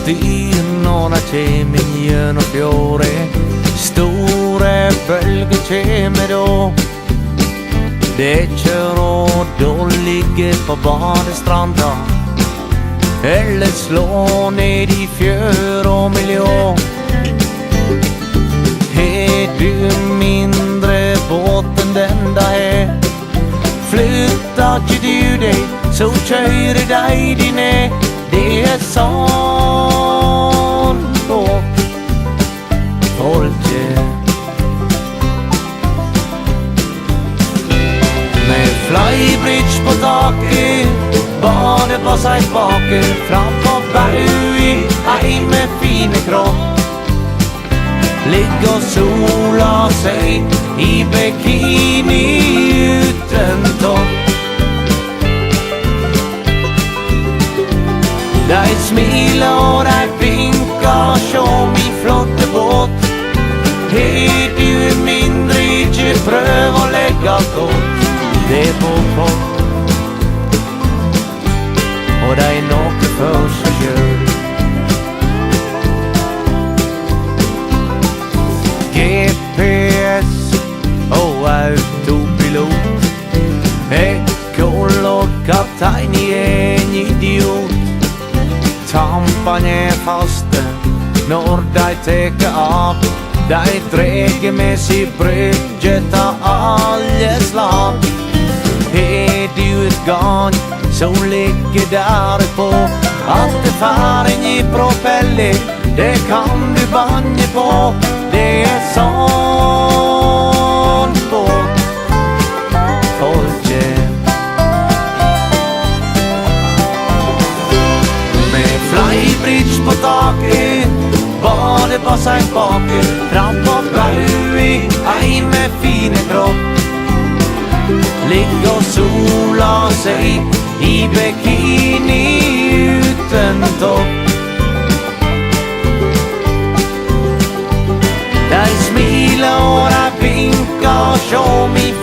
stien når det kjem gjennom fjordet. Store bølger kjem da. Det er ikke råd å ligge på badestranda eller slå ned i fjør og miljø. Har du mindre båt enn den da er, flytter ikke du deg, så kjører deg de ned. Det er sånn båt folket. Med flybridge på taket, badebasseng bake, fram på baui, ei med fine kropp. Ligg og sola seg i bikini uten topp. De smiler og de vinker, sjå min flotte båt. Har du mindre, ikke prøv å legge godt. Det er på folk, og de er noe for seg selv. GPS og autopilot, ekkoll og kaptein er en idiot. Tampene er faste når de teker av, de dreger med sin brygge ta alle slag. Har du et garn som ligger der på, at det faren i propeller, det kan du banne på. Det er sånn båt folket. Med flybridge på taket, badebasseng bake, fram på baui, ei med fine kropp. Ligg og sola seg i bikini uten topp. De smiler og de vinker, sjå min